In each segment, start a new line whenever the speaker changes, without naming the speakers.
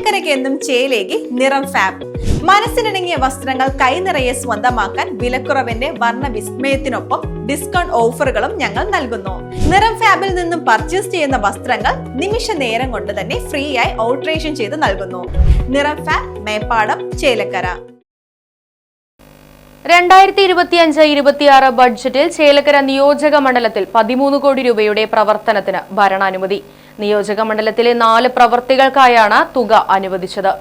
ചേലക്കരയ്ക്ക് എന്നും ചേലേക്ക് നിറം ഫാബ്. മനസ്സിനിണങ്ങിയ വസ്ത്രങ്ങൾ കൈനിറയെ സ്വന്തമാക്കാൻ വിലക്കുറവിന്റെ വർണ്ണ വിസ്മയത്തിനൊപ്പം ഡിസ്കൗണ്ട് ഓഫറുകളും ഞങ്ങൾ നൽകുന്നു. നിറം ഫാബിൽ നിന്നും പർച്ചേസ് ചെയ്യുന്ന വസ്ത്രങ്ങൾ നിമിഷ നേരം കൊണ്ട് തന്നെ ഫ്രീ ആയി ഓൾട്ടറേഷൻ ചെയ്ത് നൽകുന്നു. നിറം ഫാബ്, മേപ്പാടം, ചേലക്കര.
2025-26 ബഡ്ജറ്റിൽ ചേലക്കര നിയോജക മണ്ഡലത്തിൽ 13 കോടി രൂപയുടെ പ്രവർത്തനത്തിന് ഭരണാനുമതി. നിയോജക മണ്ഡലത്തിലെ 4 പ്രവൃത്തികൾക്കായാണ് തുക അനുവദിച്ചത്.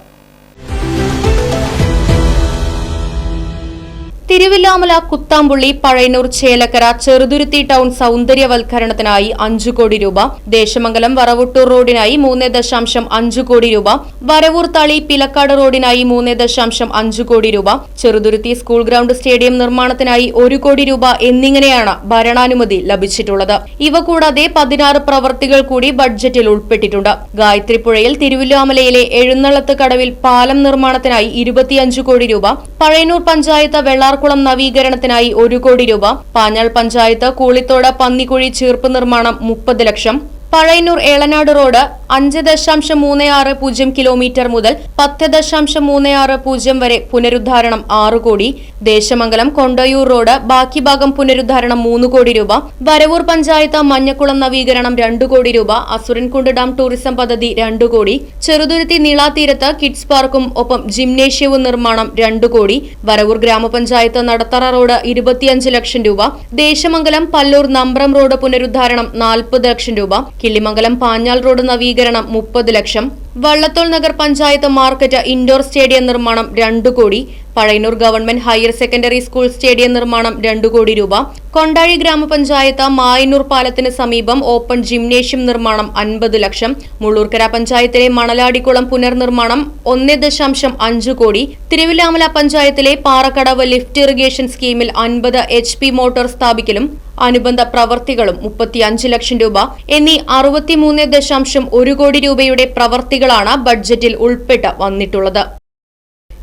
തിരുവില്ലാമല, കുത്താമ്പുള്ളി, പഴയന്നൂർ, ചേലക്കര, ചെറുതുരുത്തി ടൗൺ സൗന്ദര്യവൽക്കരണത്തിനായി 5 കോടി രൂപ, ദേശമംഗലം വറവുട്ടൂർ റോഡിനായി 3.5 കോടി രൂപ, വരവൂർ തളി പിലക്കാട് റോഡിനായി 3.5 കോടി രൂപ, ചെറുതുരുത്തി സ്കൂൾ ഗ്രൗണ്ട് സ്റ്റേഡിയം നിർമ്മാണത്തിനായി 1 കോടി രൂപ എന്നിങ്ങനെയാണ് ഭരണാനുമതി ലഭിച്ചിട്ടുള്ളത്. ഇവ കൂടാതെ 16 പ്രവൃത്തികൾ കൂടി ബഡ്ജറ്റിൽ ഉൾപ്പെട്ടിട്ടുണ്ട്. ഗായത്രിപ്പുഴയിൽ തിരുവില്ലാമലയിലെ എഴുന്നള്ളത്ത് കടവിൽ പാലം നിർമ്മാണത്തിനായി 25 കോടി രൂപ, പഴയന്നൂർ പഞ്ചായത്ത് വെള്ളാർകുളം നവീകരണത്തിനായി 1 കോടി രൂപ, പാഞ്ഞാൾ പഞ്ചായത്ത് കൂളിത്തോട് പന്നിക്കുഴി ചീർപ്പ് നിർമ്മാണം 30 ലക്ഷം, പഴയന്നൂർ ഏളനാട് റോഡ് 5.360 കിലോമീറ്റർ മുതൽ 10.360 വരെ പുനരുദ്ധാരണം 6 കോടി, ദേശമംഗലം കൊണ്ടയൂർ റോഡ് ബാക്കി ഭാഗം പുനരുദ്ധാരണം 3 കോടി രൂപ, വരവൂർ പഞ്ചായത്ത് മഞ്ഞക്കുളം നവീകരണം 2 കോടി രൂപ, അസുരൻകുണ്ട് ഡാം ടൂറിസം പദ്ധതി 2 കോടി, ചെറുതുരുത്തി നീളാതീരത്ത് കിഡ്സ് പാർക്കും ഒപ്പം ജിംനേഷ്യവും നിർമ്മാണം 2 കോടി, വരവൂർ ഗ്രാമപഞ്ചായത്ത് നടത്തറ റോഡ് 25 ലക്ഷം രൂപ, ദേശമംഗലം പല്ലൂർ നമ്പ്രം റോഡ് പുനരുദ്ധാരണം 40 ലക്ഷം രൂപ, കിള്ളിമംഗലം പാഞ്ഞാൾ റോഡ് നവീകരണം 30 lakh, Vallathol Nagar panchayat market indoor stadium നിർമ്മാണം 2 crore, Pazhayannur government higher secondary school stadium നിർമ്മാണം 2 കോടി രൂപ, കൊണ്ടാഴി ഗ്രാമപഞ്ചായത്ത് മായന്നൂർ പാലത്തിന് സമീപം ഓപ്പൺ ജിംനേഷ്യം നിർമ്മാണം 50 ലക്ഷം, മുള്ളൂർക്കര പഞ്ചായത്തിലെ മണലാടിക്കുളം പുനർനിർമ്മാണം 1.5 കോടി, തിരുവില്ലാമല പഞ്ചായത്തിലെ പാറക്കടവ് ലിഫ്റ്റ് ഇറിഗേഷൻ സ്കീമിൽ 50 HP മോട്ടോർ സ്ഥാപിക്കലും അനുബന്ധ പ്രവർത്തികളും 35 ലക്ഷം രൂപ എന്നീ 63.1 കോടി രൂപയുടെ പ്രവർത്തികളാണ് ബഡ്ജറ്റിൽ ഉൾപ്പെട്ട് വന്നിട്ടുള്ളത്.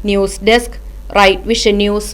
News desk, Right Vision news.